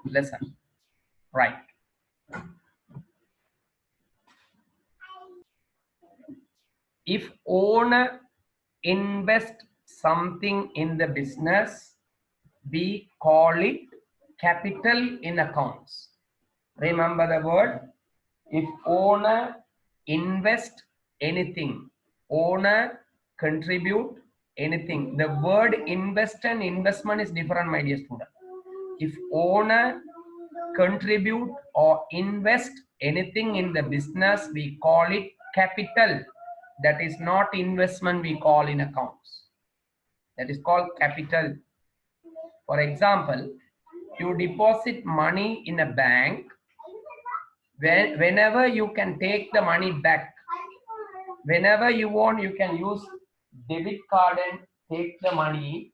Listen. Right. If owner invest something in the business, we call it capital in accounts. Remember the word. If owner invest anything, owner contribute anything. The word invest and investment is different, my dear student. If owner contribute or invest anything in the business, we call it capital. That is not investment, we call in accounts. That is called capital. For example, you deposit money in a bank. Whenever you can take the money back, whenever you want, you can use debit card and take the money.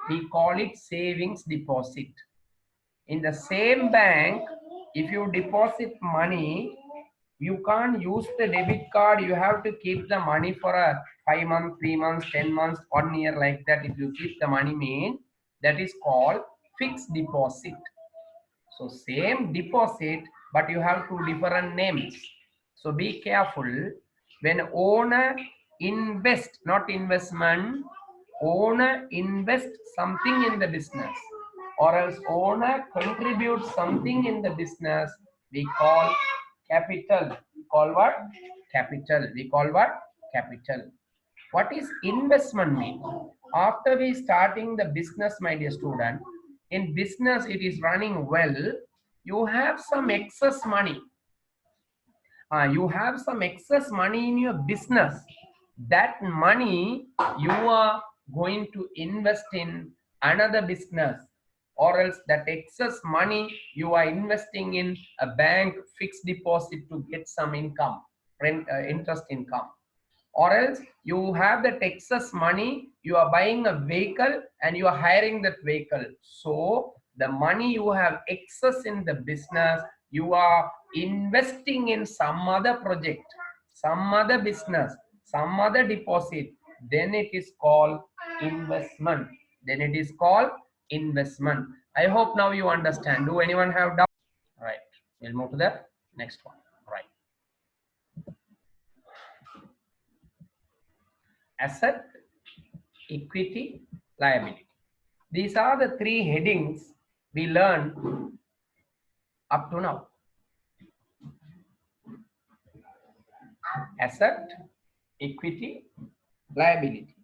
We call it savings deposit. In the same bank, if you deposit money, you can't use the debit card. You have to keep the money for a 5 months, 3 months, 10 months, 1 year, like that. If you keep the money, mean that is called fixed deposit. So same deposit, but you have two different names. So be careful. When owner invest, not investment, owner invest something in the business, or else owner contribute something in the business, we call capital. We call what? Capital. We call what? Capital. What is investment mean? After we starting the business, my dear student, in business it is running well, you have some excess money. You have some excess money in your business. That money you are going to invest in another business, or else that excess money you are investing in a bank fixed deposit to get some income, interest income. Or else you have that excess money, you are buying a vehicle and you are hiring that vehicle. So the money you have excess in the business, you are investing in some other project, some other business, some other deposit, then it is called investment. Then it is called investment. I hope now you understand. Do anyone have doubt? Right. We'll move to the next one. Right. Asset, equity, liability. These are the three headings we learned up to now. Asset, equity, liability.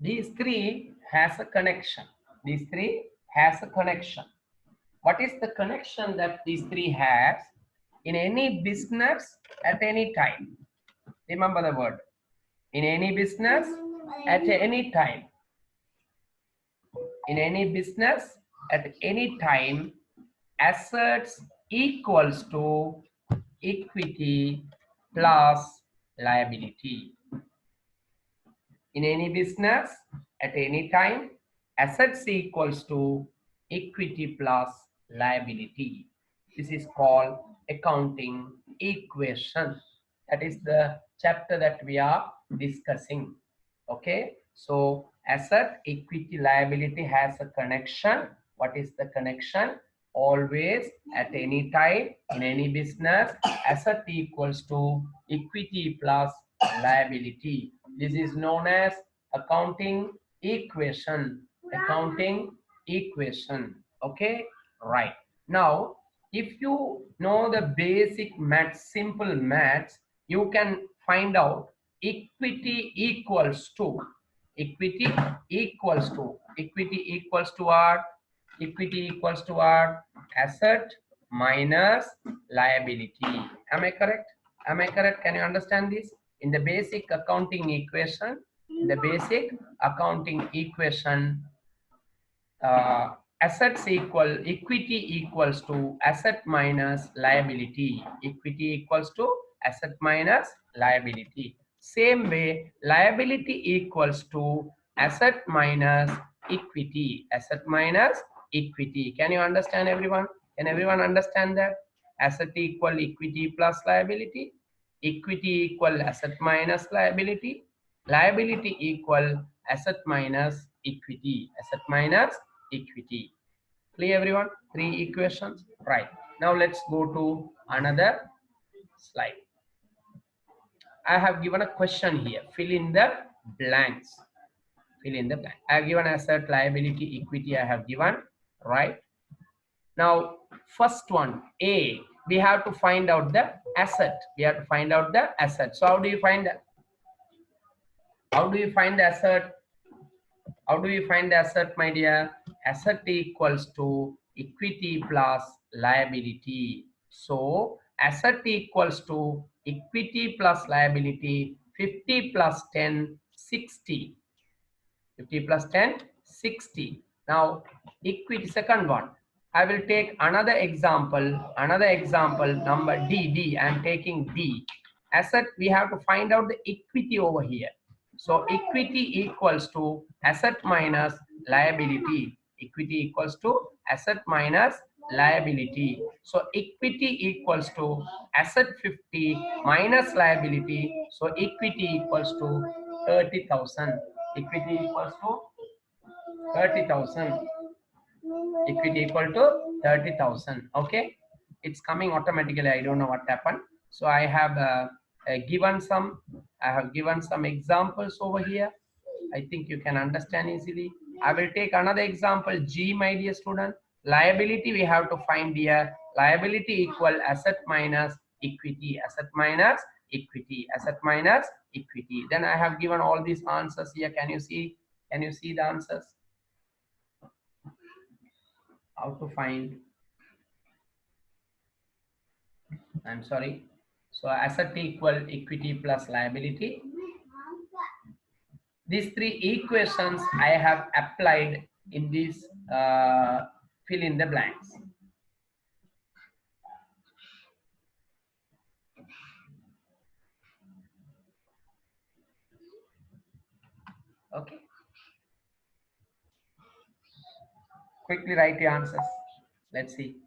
These three has a connection. These three has a connection. What is the connection that these three has? In any business at any time. Remember the word. In any business at any time. In any business at any time, assets equals to equity plus liability. In any business at any time, assets equals to equity plus liability. This is called accounting equation. That is the chapter that we are discussing. Okay, so asset, equity, liability has a connection. What is the connection? Always at any time in any business, asset equals to equity plus liability. This is known as accounting equation. Accounting equation. Okay, right. Now, if you know the basic maths, simple maths, you can find out equity equals to what? Equity equals to what? Asset minus liability. Am I correct? Am I correct? Can you understand this? In the basic accounting equation, assets equal equity equals to asset minus liability. Equity equals to asset minus liability. Same way, liability equals to asset minus equity. Asset minus equity. Can you understand, everyone? Can everyone understand that? Asset equal equity plus liability. Equity equal asset minus liability. Liability equal asset minus equity. Asset minus equity. Clear everyone? Three equations. Right. Now let's go to another slide. I have given a question here. Fill in the blanks. Fill in the blank. I have given asset, liability, equity. I have given, right? Now, first one, A. We have to find out the asset. We have to find out the asset. So how do you find that? How do you find the asset? How do we find the asset, my dear? Asset equals to equity plus liability. So asset equals to equity plus liability, 50 plus 10, 60. 50 plus 10, 60. Now equity, second one. I will take another example, number D. I am taking D. Asset, we have to find out the equity over here. So equity equals to asset minus liability. Equity equals to asset minus liability. So equity equals to asset 50 minus liability. So equity equals to 30,000. Equity equals to 30,000. Equity equal to 30,000. Okay, it's coming automatically. I don't know what happened. So I have given some. I have given some examples over here. I think you can understand easily. I will take another example. G, my dear student. Liability we have to find here. Liability equal asset minus equity. Asset minus equity. Asset minus equity. Then I have given all these answers here. Can you see? Can you see the answers? How to find? I'm sorry. So asset equal equity plus liability. These three equations I have applied in this fill in the blanks. Okay. Quickly write your answers. Let's see.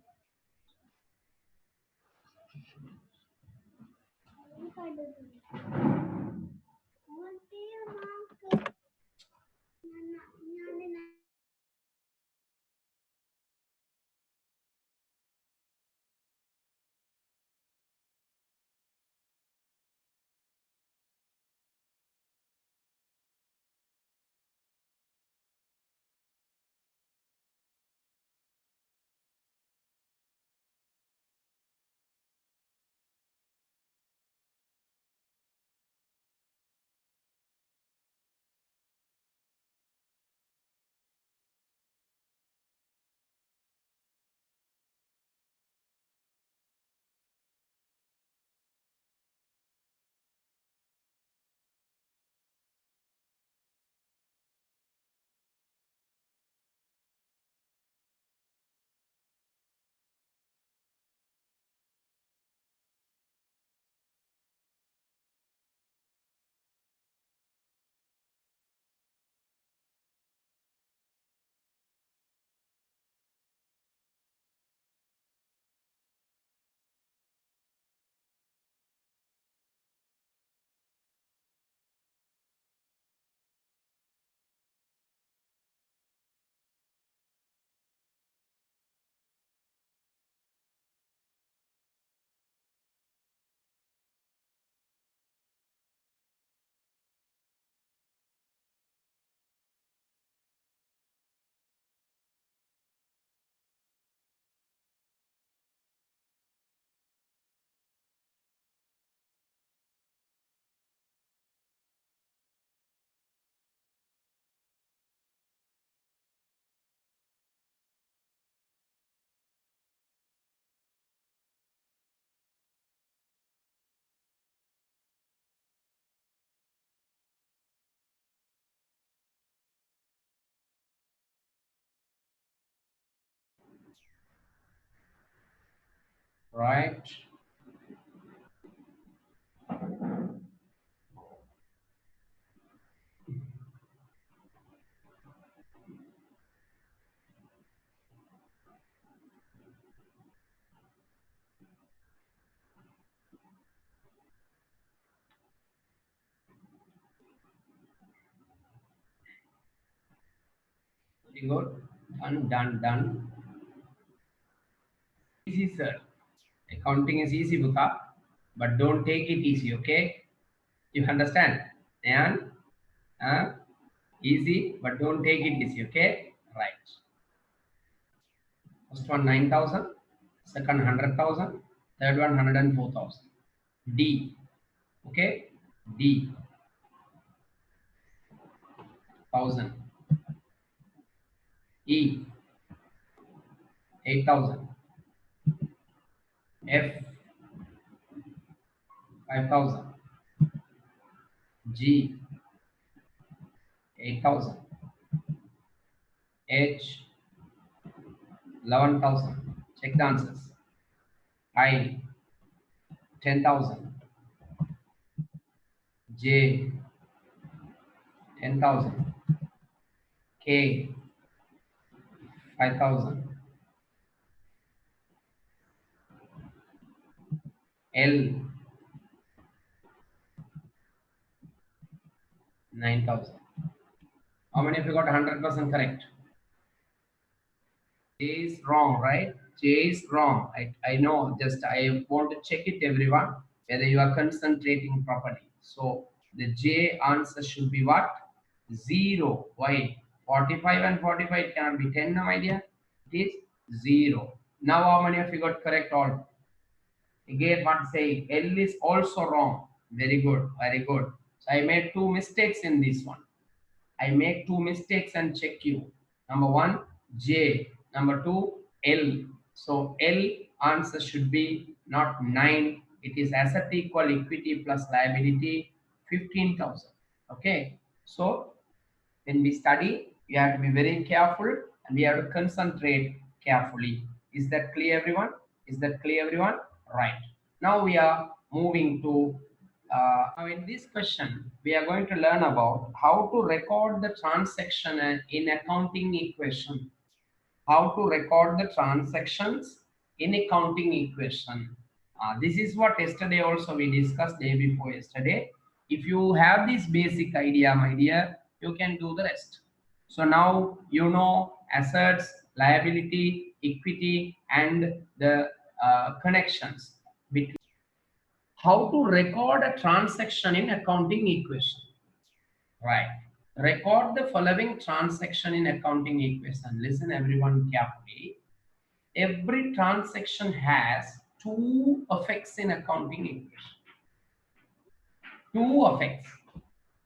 Right. Very good. Done. easy, sir. Accounting is easy, Buka, but don't take it easy, okay? You understand? And easy, but don't take it easy, okay? Right. First one 9,000, second 100,000, third one 104,000. D, okay? D, 1,000. E, 8,000. F, 5,000. G, 8,000. H, 11,000. Check the answers. I, 10,000. J, 10,000. K, 5,000. L, 9,000. How many of you got 100% correct? J is wrong, right? J is wrong. I know, just I want to check it, everyone, whether you are concentrating properly. So the J answer should be what? 0. Why? 45 and 45 cannot be 10, no idea. It is 0. Now how many of you got correct all? Again, what say? L is also wrong. Very good, very good. So I made 2 mistakes in this one. I make 2 mistakes and check you. Number 1, J. Number 2, L. So L answer should be not 9. It is asset equal equity plus liability 15,000. Okay. So when we study, we have to be very careful and we have to concentrate carefully. Is that clear, everyone? Is that clear, everyone? Right. Now we are moving to now in this question, we are going to learn about how to record the transaction in accounting equation. How to record the transactions in accounting equation. This is what yesterday also we discussed, day before yesterday. If you have this basic idea, my dear, you can do the rest. So now you know assets, liability, equity, and the connections between. How to record a transaction in accounting equation. Right. Record the following transaction in accounting equation. Listen everyone carefully. Every transaction has 2 effects in accounting equation. 2 effects.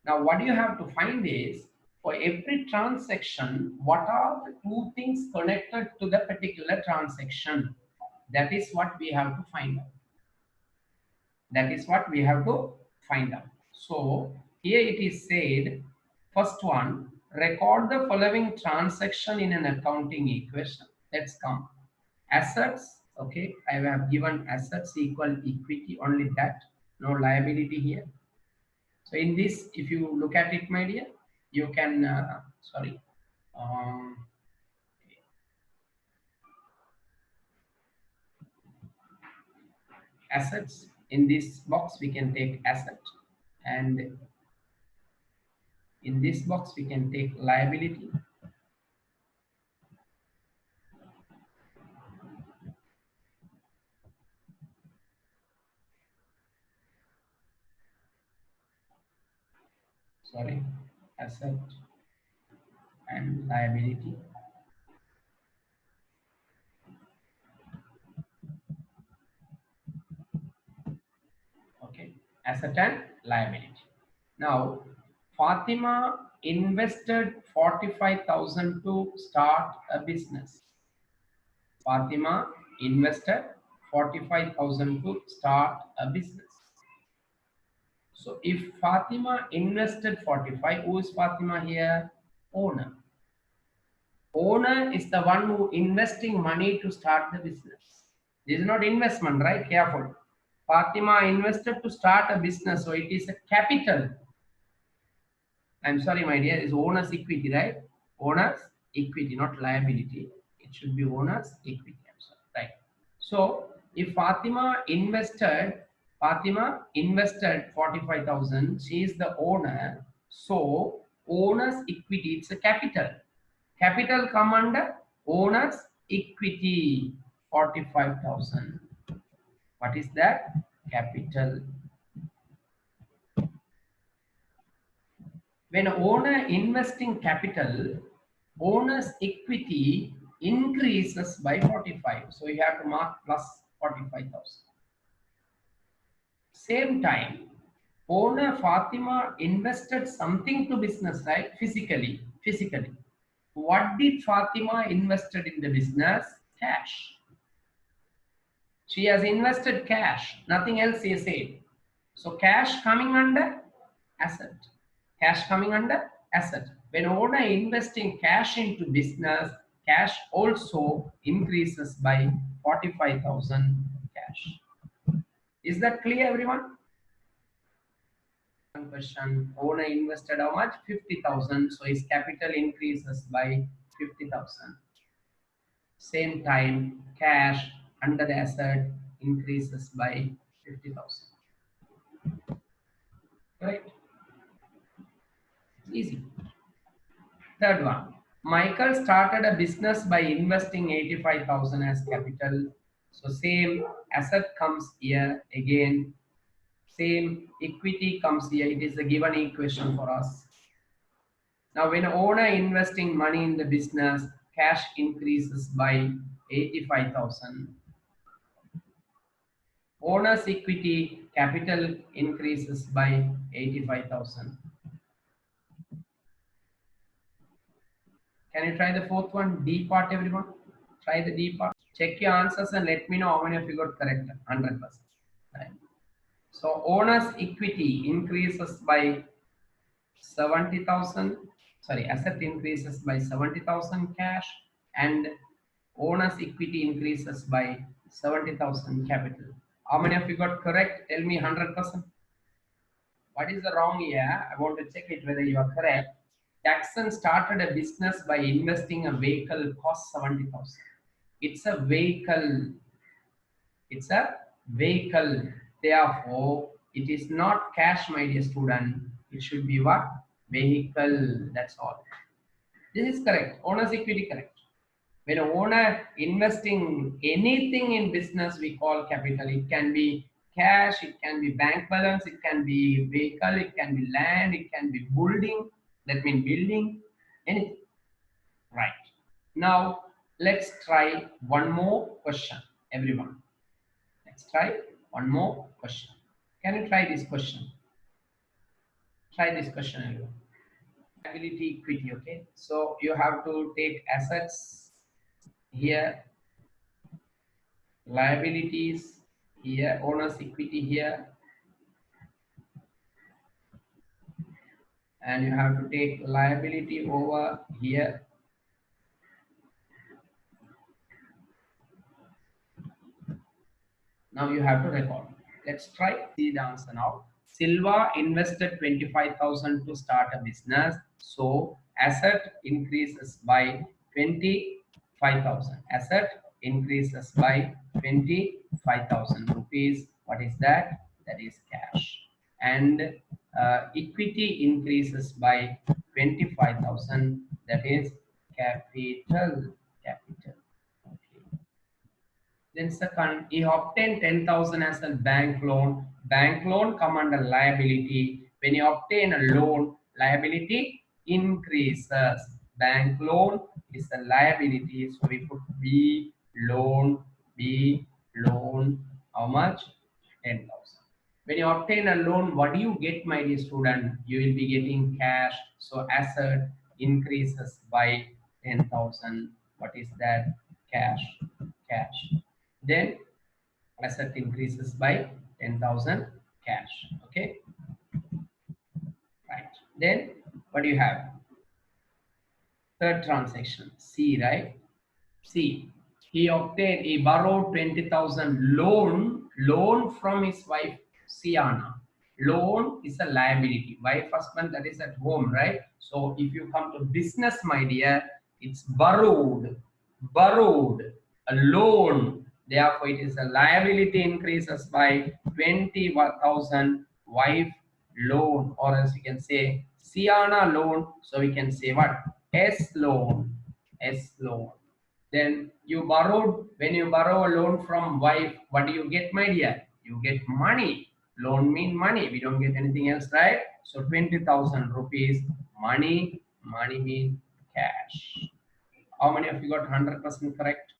Now what you have to find is, for every transaction, what are the 2 things connected to the particular transaction? That is what we have to find out. That is what we have to find out. So here it is said, first one, record the following transaction in an accounting equation. Let's come. Assets, okay, I have given assets equal equity, only that, no liability here. So in this, if you look at it, my dear, you can, assets, in this box we can take asset, and in this box we can take liability. Sorry, asset and liability. Okay, asset and liability. Now, Fatima invested 45,000 to start a business. Fatima invested 45,000 to start a business. So if Fatima invested 45, who is Fatima here? Owner. Owner is the one who investing money to start the business. This is not investment, right? Careful. Fatima invested to start a business, so it is a capital. I'm sorry, my dear, is owner's equity, right? Owner's equity, not liability. It should be owner's equity. I'm sorry, right? So if Fatima invested 45,000. She is the owner. So owner's equity, it's a capital. Capital come under owner's equity. 45,000. What is that? Capital. When owner investing capital, owner's equity increases by 45. So you have to mark plus 45,000. Same time, owner Fatima invested something to business, right? Physically. What did Fatima invested in the business? Cash. She has invested cash, nothing else is said. So cash coming under asset. Cash coming under asset. When owner investing cash into business, cash also increases by 45,000 cash. Is that clear, everyone? One question. Owner invested how much? 50,000. So his capital increases by 50,000. Same time, cash under the asset increases by 50,000. Right? Easy. Third one. Michael started a business by investing 85,000 as capital. So same asset comes here again. Same equity comes here. It is a given equation for us. Now when owner investing money in the business, cash increases by 85,000. Owner's equity capital increases by 85,000. Can you try the fourth one? D part, everyone. Try the D part. Check your answers and let me know how many of you got correct. 100%. Right. So owner's equity increases by 70,000. Sorry, asset increases by 70,000 cash, and owner's equity increases by 70,000 capital. How many of you got correct? Tell me 100%. What is the wrong here? I want to check it whether you are correct. Jackson started a business by investing a vehicle cost 70,000. It's a vehicle. It's a vehicle. Therefore, it is not cash, my dear student. It should be what? Vehicle. That's all. This is correct. Owner's equity correct. When an owner investing anything in business, we call capital. It can be cash, it can be bank balance, it can be vehicle, it can be land, it can be building. That means building, anything. Right. Now, let's try one more question, everyone. Let's try one more question. Can you try this question? Try this question, everyone. Liability equity, okay? So you have to take assets here, liabilities here, owner's equity here, and you have to take liability over here. Now you have to record. Let's try see the answer now. Silva invested 25,000 to start a business, so asset increases by 25,000. Asset increases by 25,000 rupees. What is that? That is cash. And equity increases by 25,000. That is capital. Capital. Then second, he obtained 10,000 as a bank loan. Bank loan come under liability. When you obtain a loan, liability increases. Bank loan is a liability. So we put B loan, B loan. How much? 10,000. When you obtain a loan, what do you get, my dear student? You will be getting cash. So asset increases by 10,000. What is that? Cash. Cash. Then asset increases by 10,000 cash. Okay. Right. Then what do you have? Third transaction. C, right? C. He borrowed 20,000 loan from his wife Siana. Loan is a liability. Wife, husband, that is at home, right? So if you come to business, my dear, it's borrowed, a loan. Therefore, it is a liability increases by 20,000 wife loan, or as you can say Siana loan. So we can say what? S loan. S loan. Then you borrowed, when you borrow a loan from wife, what do you get, my dear? You get money. Loan mean money. We don't get anything else, right? So 20,000 rupees, money, money mean cash. How many of you got 100% correct?